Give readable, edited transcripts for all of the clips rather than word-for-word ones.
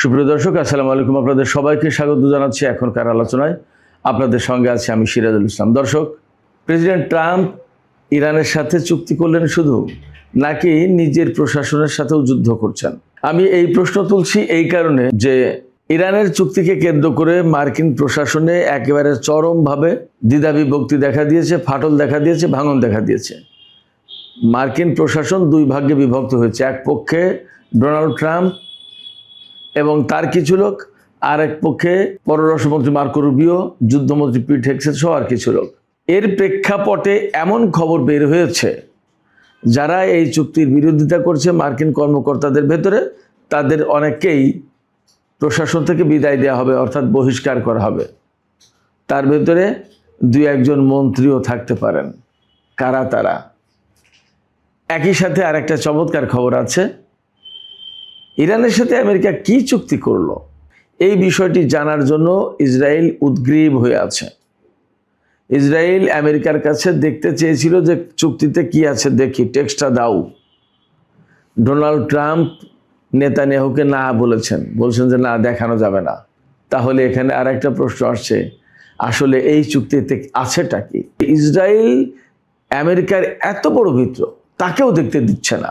সুপ্রিয় দর্শক, আসসালামু আলাইকুম। আপনাদের সবাইকে স্বাগত জানাচ্ছি এখনকার আলোচনায়। আপনাদের সঙ্গে আছি আমি সিরাজুল ইসলাম। দর্শক, প্রেসিডেন্ট ট্রাম্প ইরানের সাথে চুক্তি করলেন শুধু, নাকি নিজের প্রশাসনের সাথেও যুদ্ধ করছেন? আমি এই প্রশ্ন তুলছি এই কারণে যে ইরানের চুক্তিকে কেন্দ্র করে মার্কিন প্রশাসনে একেবারে চরমভাবে দ্বিধাবিভক্তি দেখা দিয়েছে, ফাটল দেখা দিয়েছে, ভাঙন দেখা দিয়েছে। মার্কিন প্রশাসন দুই ভাগে বিভক্ত হয়েছে। এক পক্ষে ডোনাল্ড ট্রাম্প এবং তার কিছু লোক, আর এক পক্ষে পররাষ্ট্রমন্ত্রী মার্কো রুবিও, যুদ্ধমন্ত্রী পিট হেগসেট সহ আর কিছু লোক। এর প্রেক্ষাপটে এমন খবর বের হয়েছে, যারা এই চুক্তির বিরোধিতা করছে মার্কিন কর্মকর্তাদের ভেতরে, তাদের অনেককেই প্রশাসন থেকে বিদায় দেওয়া হবে, অর্থাৎ বহিষ্কার করা হবে। তার ভেতরে দুই একজন মন্ত্রীও থাকতে পারেন। কারা তারা? একই সাথে আর একটা চমৎকার খবর আছে। ইরানের সাথে আমেরিকা কি চুক্তি করলো, এই বিষয়টি জানার জন্য ইসরায়েল উদ্গ্রীব হয়ে আছে। ইসরায়েল আমেরিকার কাছে দেখতে চেয়েছিল যে চুক্তিতে কি আছে দেখি, টেক্সটটা দাও। ডোনাল্ড ট্রাম্প নেতানিয়াহুকে না বলছেন যে না, দেখানো যাবে না। তাহলে এখানে আর একটা প্রশ্ন আসছে, আসলে এই চুক্তিতে আছেটা কি? ইসরায়েল আমেরিকার এত বড় মিত্র, তাকেও দেখতে দিচ্ছে না,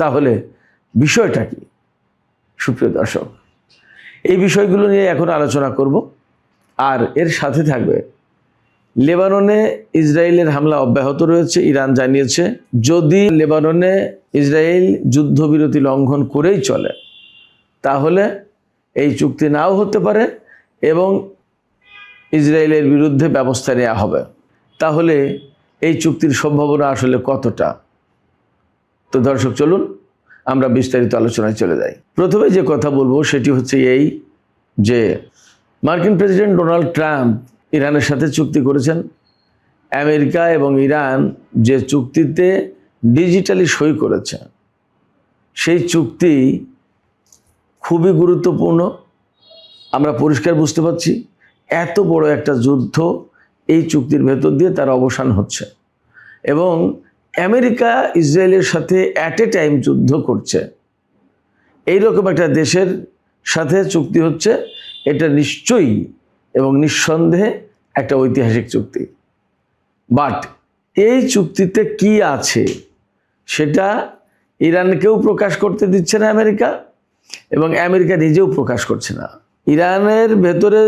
তাহলে বিষয়টা কি? সুপ্রিয় দর্শক, এই বিষয়গুলো নিয়ে এখন আলোচনা করব। আর এর সাথে থাকবে, লেবাননে ইসরায়েলের হামলা অব্যাহত রয়েছে। ইরান জানিয়েছে যদি লেবাননে ইসরায়েল যুদ্ধবিরতি লঙ্ঘন করেই চলে, তাহলে এই চুক্তি নাও হতে পারে এবং ইসরায়েলের বিরুদ্ধে ব্যবস্থা নেওয়া হবে। তাহলে এই চুক্তির সম্ভাবনা আসলে কতটা? তো দর্শক, চলুন আমরা বিস্তারিত আলোচনায় চলে যাই। প্রথমে যে কথা বলবো সেটি হচ্ছে এই যে মার্কিন প্রেসিডেন্ট ডোনাল্ড ট্রাম্প ইরানের সাথে চুক্তি করেছেন। আমেরিকা এবং ইরান যে চুক্তিতে ডিজিটালি সই করেছে, সেই চুক্তি খুবই গুরুত্বপূর্ণ। আমরা পরিষ্কার বুঝতে পারছি এত বড় একটা যুদ্ধ এই চুক্তির ভেতর দিয়ে তার অবসান হচ্ছে, এবং আমেরিকা ইসরায়েলের সাথে অ্যাট এ টাইম যুদ্ধ করছে। এইরকম একটা দেশের সাথে চুক্তি হচ্ছে, এটা নিশ্চয়ই এবং নিঃসন্দেহে একটা ঐতিহাসিক চুক্তি। বাট এই চুক্তিতে কি আছে সেটা ইরানকেও প্রকাশ করতে দিচ্ছে না আমেরিকা, এবং আমেরিকা নিজেও প্রকাশ করছে না। ইরানের ভেতরে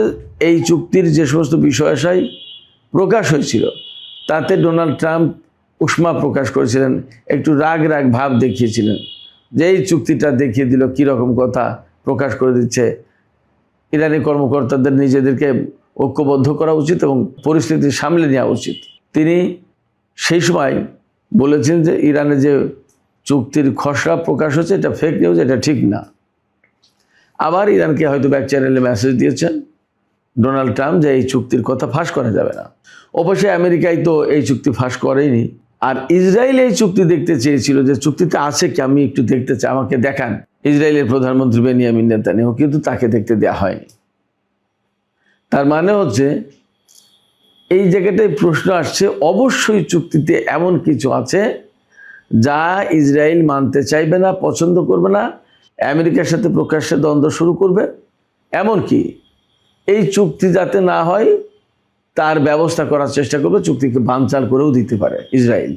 এই চুক্তির যে সমস্ত বিষয়াশয় প্রকাশ হয়েছিল, তাতে ডোনাল্ড ট্রাম্প উষ্মা প্রকাশ করেছিলেন, একটু রাগ ভাব দেখিয়েছিলেন যে এই চুক্তিটা দেখিয়ে দিল কীরকম কথা প্রকাশ করে দিচ্ছে। ইরানি কর্মকর্তাদের নিজেদেরকে ঐক্যবদ্ধ করা উচিত এবং পরিস্থিতি সামলে নেওয়া উচিত। তিনি সেই সময় বলেছেন যে ইরানে যে চুক্তির খসড়া প্রকাশ হচ্ছে এটা ফেক নিউজ, এটা ঠিক না। আবার ইরানকে হয়তো ব্যাক চ্যানেলে মেসেজ দিয়েছেন ডোনাল্ড ট্রাম্প যে এই চুক্তির কথা ফাঁস করা যাবে না। অবশ্যই আমেরিকায় তো এই চুক্তি ফাঁস করেনি। আর ইসরায়েল এই চুক্তি দেখতে চেয়েছিল যে চুক্তিতে আছে কি, আমি একটু দেখতে চাই, আমাকে দেখান। ইসরায়েলের প্রধানমন্ত্রী বেনিয়ামিন নেতানিয়াহু, কিন্তু তাকে দেখতে দেওয়া হয়নি। তার মানে হচ্ছে এই জায়গাটায় প্রশ্ন আসছে, অবশ্যই চুক্তিতে এমন কিছু আছে যা ইসরায়েল মানতে চাইবে না, পছন্দ করবে না, আমেরিকার সাথে প্রকাশ্যে দ্বন্দ্ব শুরু করবে, এমনকি এই চুক্তি যাতে না হয় তার ব্যবস্থা করার চেষ্টা করবে, চুক্তিকে বানচাল করেও দিতে পারে ইসরায়েল।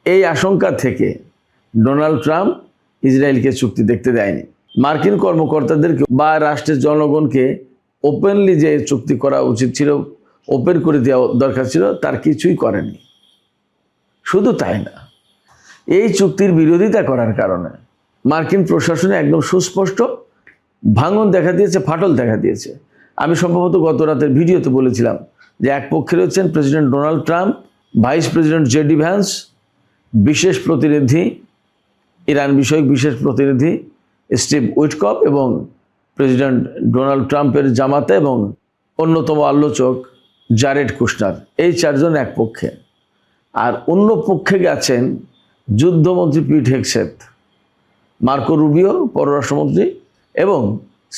এই আশঙ্কা থেকে ডোনাল্ড ট্রাম্প ইসরায়েলকে চুক্তি দেখতে দেয়নি। মার্কিন কর্মকর্তাদেরকে বা রাষ্ট্রের জনগণকে ওপেনলি যে চুক্তি করা উচিত ছিল, ওপেন করে দেওয়া দরকার ছিল, তার কিছুই করেনি। শুধু তাই না, এই চুক্তির বিরোধিতা করার কারণে মার্কিন প্রশাসনে একদম সুস্পষ্ট ভাঙন দেখা দিয়েছে, ফাটল দেখা দিয়েছে। আমি সম্ভবত গত রাতের ভিডিওতে বলেছিলাম যে এক পক্ষে রয়েছেন president Donald Trump, vice president JD Vance, বিশেষ প্রতিনিধি, ইরান বিষয়ক বিশেষ প্রতিনিধি স্টিভ উইটকফ, এবং প্রেসিডেন্ট ডোনাল্ড ট্রাম্পের জামাতা এবং অন্যতম আলোচক জারেড কুশনার। এই চারজন এক পক্ষে। আর অন্য পক্ষে গেছেন যুদ্ধমন্ত্রী পিট হেগসেট, মার্কো রুবিও পররাষ্ট্রমন্ত্রী, এবং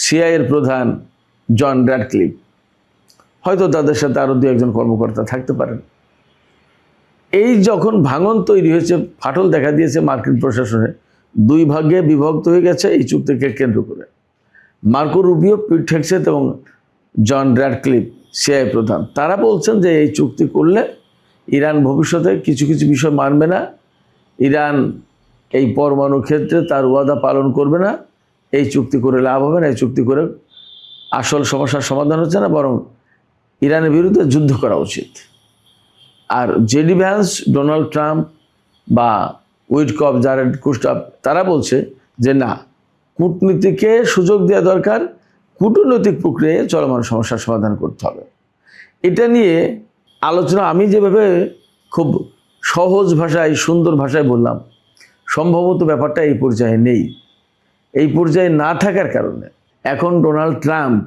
সিআইএর প্রধান জন র্যাডক্লিফ। হয়তো তাদের সাথে আরও দু একজন কর্মকর্তা থাকতে পারেন। এই যখন ভাঙন তৈরি হয়েছে, ফাটল দেখা দিয়েছে মার্কিন প্রশাসনে, দুই ভাগে বিভক্ত হয়ে গেছে এই চুক্তিকে কেন্দ্র করে। মার্কো রুবিও, পিট হেগসেথ এবং জন র্যাডক্লিফ সিআইএ প্রধান, তারা বলছেন যে এই চুক্তি করলে ইরান ভবিষ্যতে কিছু কিছু বিষয় মানবে না, ইরান এই পরমাণু ক্ষেত্রে তার ওয়াদা পালন করবে না, এই চুক্তি করে লাভ হবে না, এই চুক্তি করে আসল সমস্যার সমাধান হচ্ছে না, বরং ইরানের বিরুদ্ধে যুদ্ধ করা উচিত। আর জেডি ভ্যান্স, ডোনাল্ড ট্রাম্প বা উইটকফ, জারেড কুস্টাফ তারা বলছে যে না, কূটনীতিকে সুযোগ দেওয়া দরকার, কূটনৈতিক প্রক্রিয়ায় চলমান সমস্যার সমাধান করতে হবে। এটা নিয়ে আলোচনা আমি যেভাবে খুব সহজ ভাষায়, সুন্দর ভাষায় বললাম, সম্ভবত ব্যাপারটা এই পর্যায়ে নেই। এই পর্যায়ে না থাকার কারণে এখন ডোনাল্ড ট্রাম্প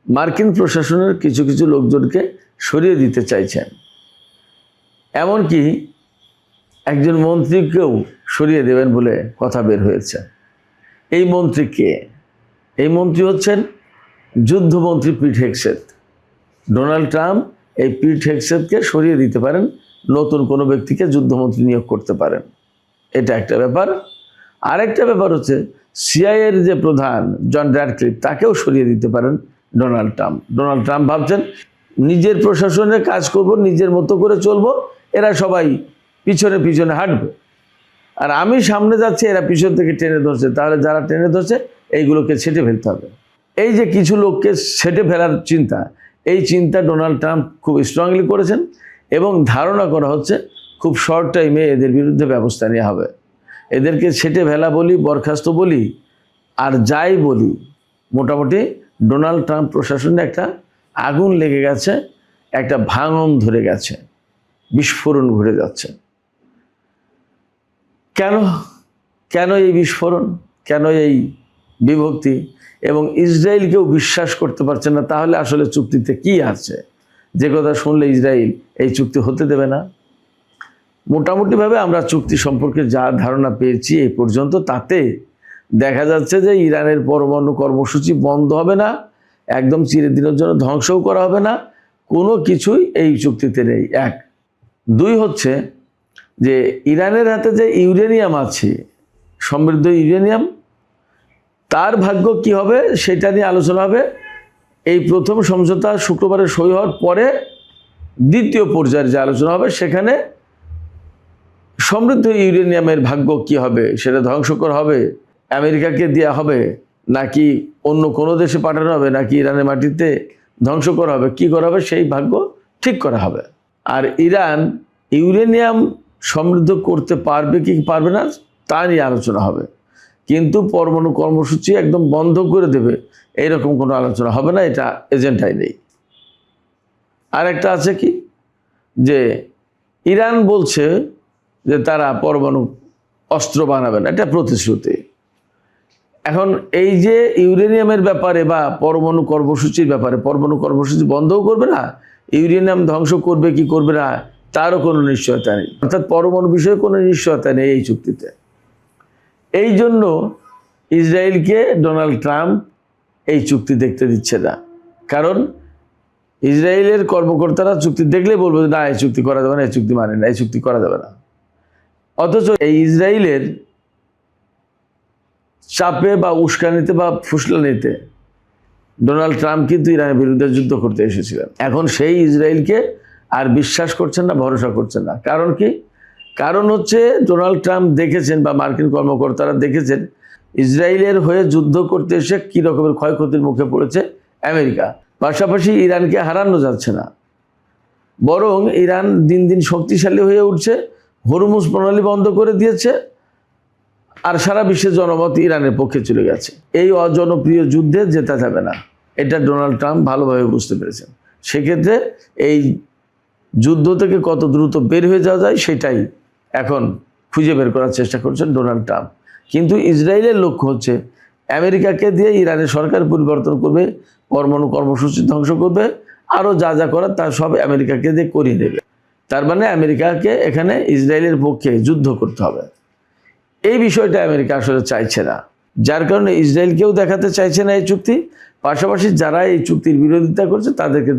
মার্কিন প্রশাসনের কিছু কিছু লোকজনকে সরিয়ে দিতে চাইছেন, এমনকি একজন মন্ত্রীকেও সরিয়ে দেবেন বলে কথা বের হয়েছে। এই মন্ত্রী কে? এই মন্ত্রী হচ্ছেন যুদ্ধমন্ত্রী পিট হেগসেথ। ডোনাল্ড ট্রাম্প এই পিট হেগসেথকে সরিয়ে দিতে পারেন, নতুন কোনো ব্যক্তিকে যুদ্ধমন্ত্রী নিয়োগ করতে পারেন, এটা একটা ব্যাপার। আরেকটা ব্যাপার হচ্ছে সিআইএর যে প্রধান জন র্যাডক্লিফ, তাকেও সরিয়ে দিতে পারেন ডোনাল্ড ট্রাম্প। ডোনাল্ড ট্রাম্প ভাবছেন নিজের প্রশাসনের কাজ করব, নিজের মতো করে চলবো, এরা সবাই পিছনে পিছনে হাঁটবে, আর আমি সামনে যাচ্ছি, এরা পিছন থেকে টেনে ধরছে, তাহলে যারা টেনে ধরছে এইগুলোকে ছেটে ফেলতে হবে। এই যে কিছু লোককে ছেটে ফেলার চিন্তা, এই চিন্তা ডোনাল্ড ট্রাম্প খুব স্ট্রংলি করেছেন এবং ধারণা করা হচ্ছে খুব শর্ট টাইমে এদের বিরুদ্ধে ব্যবস্থা নেওয়া হবে। এদেরকে ছেটে ফেলা বলি, বরখাস্ত বলি, আর যাই বলি, মোটামুটি ডোনাল্ড ট্রাম্প প্রশাসনে একটা আগুন লেগে গেছে, একটা ভাঙন ধরে গেছে, বিস্ফোরণ ঘটে যাচ্ছে। কেন কেন এই বিস্ফোরণ, কেন এই বিভক্তি? এবং ইসরায়েলকেও বিশ্বাস করতে পারছে না, তাহলে আসলে চুক্তিতে কি আছে, যে কথা শুনলে ইসরায়েল এই চুক্তি হতে দেবে না। মোটামুটিভাবে আমরা চুক্তি সম্পর্কে যা ধারণা পেয়েছি এই পর্যন্ত, তাতে দেখা যাচ্ছে যে ইরানের পরমাণু কর্মসূচি বন্ধ হবে না, একদম চিরদিনের জন্য ধ্বংসও করা হবে না, কোনো কিছুই এই চুক্তিতে নেই। এক। দুই হচ্ছে যে ইরানের হাতে যে ইউরেনিয়াম আছে, সমৃদ্ধ ইউরেনিয়াম, তার ভাগ্য কি হবে সেটা নিয়ে আলোচনা হবে। এই প্রথম সমঝোতা শুক্রবারে সই হওয়ার পরে দ্বিতীয় পর্যায়ের যে আলোচনা হবে, সেখানে সমৃদ্ধ ইউরেনিয়ামের ভাগ্য কি হবে, সেটা ধ্বংস করা হবে, আমেরিকাকে দেওয়া হবে, নাকি অন্য কোনো দেশে পাঠানো হবে, নাকি ইরানের মাটিতে ধ্বংস করা হবে, কি করা হবে, সেই ভাগ্য ঠিক করা হবে। আর ইরান ইউরেনিয়াম সমৃদ্ধ করতে পারবে কি পারবে না তা নিয়ে আলোচনা হবে, কিন্তু পরমাণু কর্মসূচি একদম বন্ধ করে দেবে এইরকম কোনো আলোচনা হবে না, এটা এজেন্ডায় নেই। আর একটা আছে কি, যে ইরান বলছে যে তারা পরমাণু অস্ত্র বানাবে না, এটা প্রতিশ্রুতি। এখন এই যে ইউরেনিয়ামের ব্যাপারে বা পরমাণু কর্মসূচির ব্যাপারে, পরমাণু কর্মসূচি বন্ধও করবে না, ইউরেনিয়াম ধ্বংস করবে কি করবে না তারও কোনো নিশ্চয়তা নেই, অর্থাৎ পরমাণু বিষয়ে কোনো নিশ্চয়তা নেই এই চুক্তিতে। এই জন্য ইসরায়েলকে ডোনাল্ড ট্রাম্প এই চুক্তি দেখতে দিচ্ছে না, কারণ ইসরায়েলের কর্মকর্তারা চুক্তি দেখলে বলবে না এই চুক্তি করা যাবে না, এই চুক্তি মানে না, এই চুক্তি করা যাবে না। অথচ এই ইসরায়েলের চাপে বা উস্কানিতে বা ফুসলানিতে ডোনাল্ড ট্রাম্প কিন্তু ইরানের বিরুদ্ধে যুদ্ধ করতে এসেছিলেন। এখন সেই ইসরায়েলকে আর বিশ্বাস করছেন না, ভরসা করছেন না। কারণ কি? কারণ হচ্ছে ডোনাল্ড ট্রাম্প দেখেছেন বা মার্কিন কর্মকর্তারা দেখেছেন ইসরায়েলের হয়ে যুদ্ধ করতে এসে কী রকমের ক্ষয়ক্ষতির মুখে পড়েছে আমেরিকা। পাশাপাশি ইরানকে হারানো যাচ্ছে না, বরং ইরান দিন দিন শক্তিশালী হয়ে উঠছে, হরমুজ প্রণালী বন্ধ করে দিয়েছে, আর সারা বিশ্বের জনমত ইরানের পক্ষে চলে গেছে। এই অজনপ্রিয় যুদ্ধে জেতা যাবে না, এটা ডোনাল্ড ট্রাম্প ভালোভাবে বুঝতে পেরেছেন। সেক্ষেত্রে এই যুদ্ধ থেকে কত দ্রুত বের হয়ে যাওয়া যায় সেটাই এখন খুঁজে বের করার চেষ্টা করছেন ডোনাল্ড ট্রাম্প। কিন্তু ইসরায়েলের লক্ষ্য হচ্ছে আমেরিকাকে দিয়ে ইরানের সরকার পরিবর্তন করবে, পরমাণু কর্মসূচি ধ্বংস করবে, আরও যা যা করার তা সব আমেরিকাকে দিয়ে করিয়ে দেবে। তার মানে আমেরিকাকে এখানে ইসরায়েলের পক্ষে যুদ্ধ করতে হবে। এই বিষয়টা আমেরিকা আসলে চাইছে না, যার কারণে ইসরায়েলকেও দেখাতে চাইছে না এই চুক্তি। পাশাপাশি যারা এই চুক্তির বিরোধিতা করছে তাদেরকে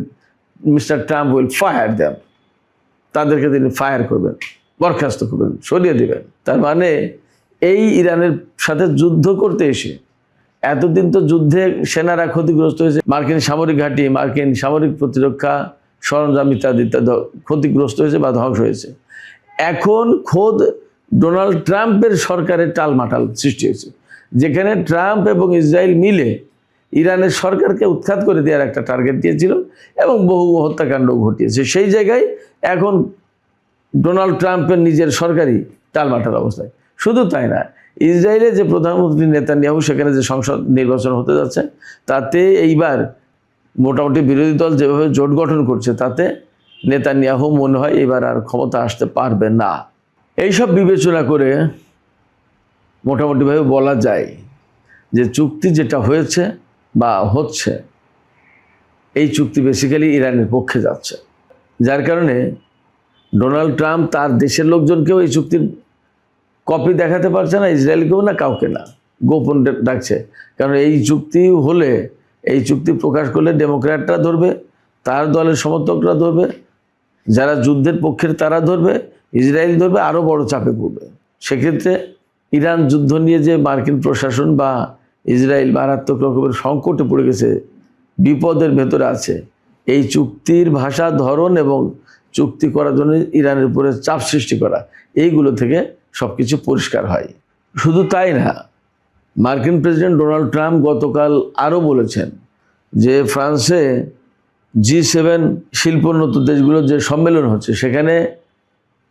মিস্টার ট্রাম্প উইল ফায়ার দেন, তাদেরকে তিনি ফায়ার করবেন, বরখাস্ত করবেন, সরিয়ে দেবেন। তার মানে এই ইরানের সাথে যুদ্ধ করতে এসে এতদিন তো যুদ্ধে সেনারা ক্ষতিগ্রস্ত হয়েছে, মার্কিন সামরিক ঘাঁটি, মার্কিন সামরিক প্রতিরক্ষা সরঞ্জাম ইত্যাদি ইত্যাদি ক্ষতিগ্রস্ত হয়েছে বা ধ্বংস হয়েছে। এখন খোদ ডোনাল্ড ট্রাম্পের সরকারের টালমাটাল সৃষ্টি হয়েছে, যেখানে ট্রাম্প এবং ইসরায়েল মিলে ইরানের সরকারকে উৎখাত করে দেওয়ার একটা টার্গেট দিয়েছিল এবং বহু হত্যাকাণ্ড ঘটিয়েছে। সেই জায়গায় এখন ডোনাল্ড ট্রাম্পের নিজের সরকারই টালমাটাল অবস্থায়। শুধু তাই না, ইসরায়েলে যে প্রধানমন্ত্রী নেতানিয়াহু, সেখানে যে সংসদ নির্বাচন হতে যাচ্ছে, তাতে এইবার মোটামুটি বিরোধী দল যেভাবে জোট গঠন করছে, তাতে নেতানিয়াহু মনে হয় এবার আর ক্ষমতা আসতে পারবে না। এইসব বিবেচনা করে মোটামুটিভাবে বলা যায় যে চুক্তি যেটা হয়েছে বা হচ্ছে, এই চুক্তি বেসিক্যালি ইরানের পক্ষে যাচ্ছে। যার কারণে ডোনাল্ড ট্রাম্প তার দেশের লোকজনকেও এই চুক্তির কপি দেখাতে পারছে না, ইসরায়েলকেও না, কাউকে না, গোপন ডাকছে। কারণ এই চুক্তি হলে, এই চুক্তি প্রকাশ করলে ডেমোক্র্যাটরা ধরবে, তার দলের সমর্থকরা ধরবে, যারা যুদ্ধের পক্ষের তারা ধরবে, ইসরায়েল ধরবে, আরও বড় চাপে পড়বে। সেক্ষেত্রে ইরান যুদ্ধ নিয়ে যে মার্কিন প্রশাসন বা ইসরায়েল মারাত্মক রকমের সংকটে পড়ে গেছে, বিপদের ভেতরে আছে, এই চুক্তির ভাষা, ধরন এবং চুক্তি করার জন্য ইরানের উপরে চাপ সৃষ্টি করা, এইগুলো থেকে সব কিছু পরিষ্কার হয়। শুধু তাই না, মার্কিন প্রেসিডেন্ট ডোনাল্ড ট্রাম্প গতকাল আরও বলেছেন যে ফ্রান্সে G7 শিল্পোন্নত দেশগুলোর যে সম্মেলন হচ্ছে, সেখানে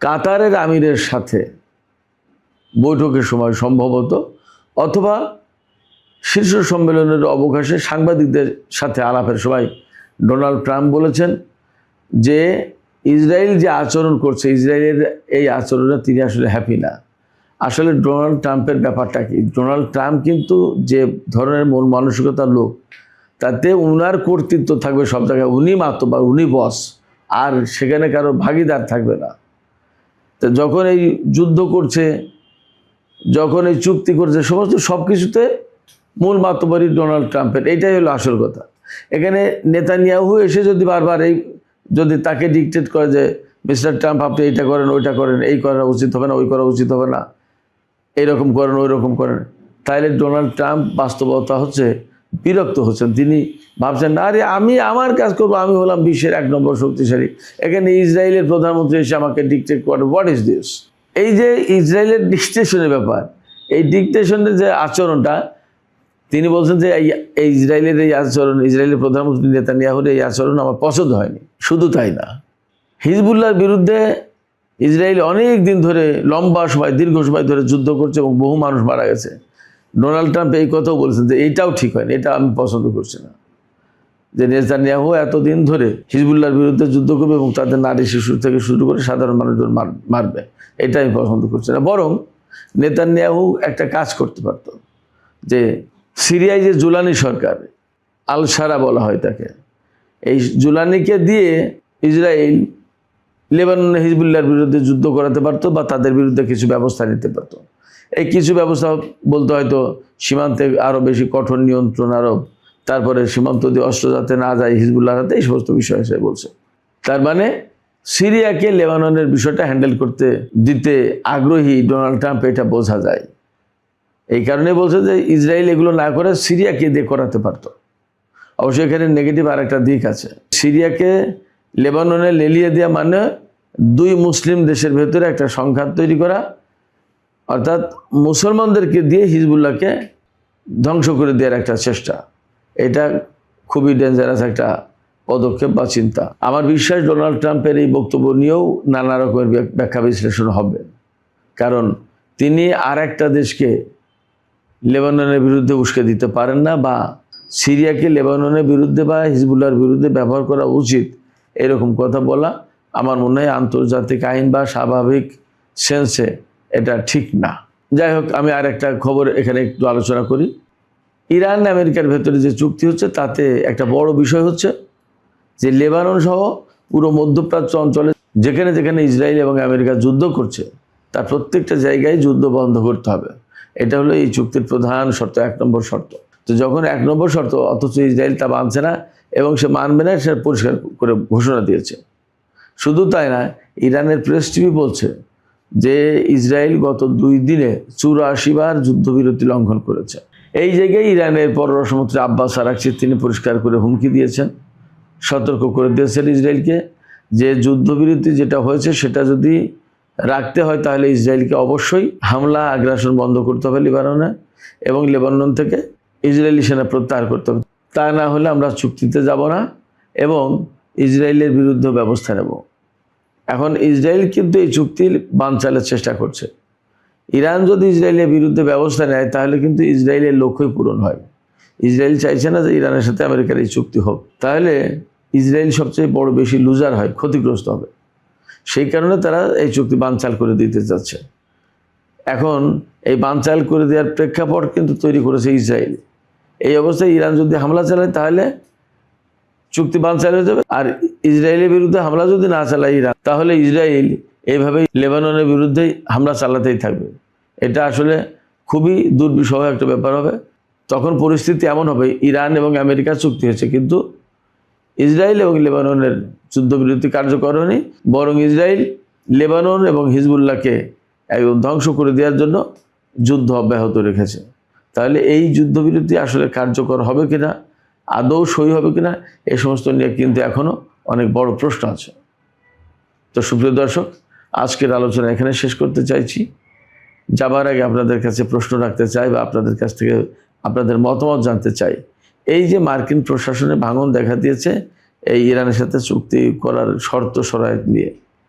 কাতারের আমিরের সাথে বৈঠকের সময় সম্ভবত, অথবা শীর্ষ সম্মেলনের অবকাশে সাংবাদিকদের সাথে আলাপের সময় ডোনাল্ড ট্রাম্প বলেছেন যে ইসরায়েল যে আচরণ করছে, ইসরায়েলের এই আচরণে তিনি আসলে হ্যাপি না। আসলে ডোনাল্ড ট্রাম্পের ব্যাপারটা কি, ডোনাল্ড ট্রাম্প কিন্তু যে ধরনের মন মানসিকতার লোক, তাতে উনার কর্তৃত্ব থাকবে সব জায়গায়, উনি মাতব্বর, উনি বস, আর সেখানে কারো ভাগিদার থাকবে না। তো যখন এই যুদ্ধ করছে, যখন এই চুক্তি করছে, সমস্ত সব কিছুতে মূল মাতব্বরই ডোনাল্ড ট্রাম্পের। এইটাই হলো আসল কথা। এখানে নেতানিয়াহু এসে যদি বারবার যদি তাকে ডিকটেট করে যে মিস্টার ট্রাম্প আপনি এইটা করেন, ওইটা করেন, এই করা উচিত হবে না, ওই করা উচিত হবে না, এইরকম করেন, ওই রকম করেন, তাহলে ডোনাল্ড ট্রাম্প বাস্তবতা হচ্ছে বিরক্ত হচ্ছেন। তিনি ভাবছেন, আরে আমি আমার কাজ করবো, আমি হলাম বিশ্বের 1 নম্বর শক্তিশালী, এখানে ইসরায়েলের প্রধানমন্ত্রী এসে আমাকে ডিকটেট করে, হোয়াট ইজ দিস? এই যে ইসরায়েলের ডিকটেশনের ব্যাপার, এই ডিকটেশনের যে আচরণটা, তিনি বলছেন যে এই ইসরায়েলের এই আচরণ, ইসরায়েলের প্রধানমন্ত্রী নেতানিয়াহুর এই আচরণ আমার পছন্দ হয়নি। শুধু তাই না, হিজবুল্লাহর বিরুদ্ধে ইসরায়েল অনেক দিন ধরে, লম্বা সময়, দীর্ঘ সময় ধরে যুদ্ধ করছে এবং বহু মানুষ মারা গেছে। ডোনাল্ড ট্রাম্প এই কথাও বলছেন যে এইটাও ঠিক হয়নি, এটা আমি পছন্দ করছি না, যে নেতানিয়াহু এতদিন ধরে হিজবুল্লাহর বিরুদ্ধে যুদ্ধ করবে এবং তাদের নারী শিশু থেকে শুরু করে সাধারণ মানুষজন মারবে, এটা আমি পছন্দ করছি না। বরং নেতানিয়াহু একটা কাজ করতে পারত, যে সিরিয়ায় যে জুলানি সরকার, আল সারা বলা হয় তাকে, এই জুলানিকে দিয়ে ইসরায়েল লেবাননে হিজবুল্লাহর বিরুদ্ধে যুদ্ধ করাতে পারতো বা তাদের বিরুদ্ধে কিছু ব্যবস্থা নিতে পারতো। এই কিছু ব্যবস্থা বলতে হয়তো সীমান্তে আরও বেশি কঠোর নিয়ন্ত্রণ আরোপ, তারপরে সীমান্ত দিয়ে অস্ত্র যাতে না যায় হিজবুল্লাহর হাতে, এই সমস্ত বিষয় সে বলছে। তার মানে সিরিয়াকে লেবাননের বিষয়টা হ্যান্ডেল করতে দিতে আগ্রহী ডোনাল্ড ট্রাম্প, এটা বোঝা যায়। এই কারণে বলছে যে ইসরায়েল এগুলো না করে সিরিয়াকে দিয়ে করাতে পারত। অবশ্যই এখানে নেগেটিভ আর একটা দিক আছে। সিরিয়াকে লেবাননে লেলিয়ে দেওয়া মানে 2 মুসলিম দেশের ভেতরে একটা সংঘাত তৈরি করা, অর্থাৎ মুসলমানদেরকে দিয়ে হিজবুল্লাহকে ধ্বংস করে দেওয়ার একটা চেষ্টা। এটা খুবই ডেঞ্জারাস একটা পদক্ষেপ বা চিন্তা। আমার বিশ্বাস ডোনাল্ড ট্রাম্পের এই বক্তব্য নিয়েও নানা রকমের ব্যাখ্যা বিশ্লেষণ হবে, কারণ তিনি আর একটা দেশকে লেবাননের বিরুদ্ধে উস্কে দিতে পারেন না, বা সিরিয়াকে লেবাননের বিরুদ্ধে বা হিজবুল্লাহর বিরুদ্ধে ব্যবহার করা উচিত, এরকম কথা বলা আমার মনে হয় আন্তর্জাতিক আইন বা স্বাভাবিক সেন্সে এটা ঠিক না। যাই হোক, আমি আর একটা খবর এখানে একটু আলোচনা করি। ইরান আমেরিকার ভেতরে যে চুক্তি হচ্ছে, তাতে একটা বড় বিষয় হচ্ছে যে লেবানন সহ পুরো মধ্যপ্রাচ্য অঞ্চলে যেখানে যেখানে ইসরায়েল এবং আমেরিকা যুদ্ধ করছে, তার প্রত্যেকটা জায়গায় যুদ্ধ বন্ধ করতে হবে। এটা হলো এই চুক্তির প্রধান শর্ত, 1 নম্বর শর্ত। তো যখন 1 নম্বর শর্ত, অথচ ইসরায়েল তা মানছে না এবং সে মানবে না, সে পরিষ্কার করে ঘোষণা দিয়েছে। শুধু তাই না, ইরানের প্রেস টিভি বলছে যে ইসরায়েল গত 2 দিনে 84 বার যুদ্ধবিরতি লঙ্ঘন করেছে। এই জায়গায় ইরানের পররাষ্ট্রমন্ত্রী আব্বাস আরাকচি তিনি পরিষ্কার করে হুমকি দিয়েছেন, সতর্ক করে দিয়েছেন ইসরায়েলকে যে যুদ্ধবিরতি যেটা হয়েছে সেটা যদি রাখতে হয় তাহলে ইসরায়েলকে অবশ্যই হামলা আগ্রাসন বন্ধ করতে হবে লেবাননে, এবং লেবানন থেকে ইসরায়েলি সেনা প্রত্যাহার করতে হবে। তা না হলে আমরা চুক্তিতে যাব না এবং ইসরায়েলের বিরুদ্ধে ব্যবস্থা নেব। এখন ইসরায়েল কিন্তু এই চুক্তির বানচালের চেষ্টা করছে। ইরান যদি ইসরায়েলের বিরুদ্ধে ব্যবস্থা নেয় তাহলে কিন্তু ইসরায়েলের লক্ষ্যই পূরণ হয়। ইসরায়েল চাইছে না যে ইরানের সাথে আমেরিকার এই চুক্তি হোক, তাহলে ইসরায়েল সবচেয়ে বড় বেশি লুজার হয়, ক্ষতিগ্রস্ত হবে। সেই কারণে তারা এই চুক্তি বানচাল করে দিতে চাচ্ছে। এখন এই বানচাল করে দেওয়ার প্রেক্ষাপট কিন্তু তৈরি করেছে ইসরায়েল। এই অবস্থায় ইরান যদি হামলা চালায় তাহলে চুক্তি বানচাল হয়ে যাবে, আর ইসরায়েলের বিরুদ্ধে হামলা যদি না চালায় ইরান তাহলে ইসরায়েল এইভাবেই লেবাননের বিরুদ্ধেই হামলা চালাতেই থাকবে। এটা আসলে খুবই দুর্বিষহ একটা ব্যাপার হবে। তখন পরিস্থিতি এমন হবে, ইরান এবং আমেরিকার চুক্তি হয়েছে কিন্তু ইসরায়েল এবং লেবাননের যুদ্ধবিরতি কার্যকর হয়নি, বরং ইসরায়েল লেবানন এবং হিজবুল্লাহকে একদম ধ্বংস করে দেওয়ার জন্য যুদ্ধ অব্যাহত রেখেছে। তাহলে এই যুদ্ধবিরতি আসলে কার্যকর হবে কিনা, আদৌ সই হবে কিনা, এই সমস্ত নিয়ে কিন্তু এখনও অনেক বড় প্রশ্ন আছে। তো সুপ্রিয় দর্শক, আজকের আলোচনা এখানে শেষ করতে চাইছি। যাবার আগে আপনাদের কাছে প্রশ্ন রাখতে চাই বা আপনাদের কাছ থেকে আপনাদের মতামত জানতে চাই। এই যে মার্কিন প্রশাসনে ভাঙন দেখা দিয়েছে এই ইরানের সাথে চুক্তি করার শর্ত শরায়ত নিয়ে,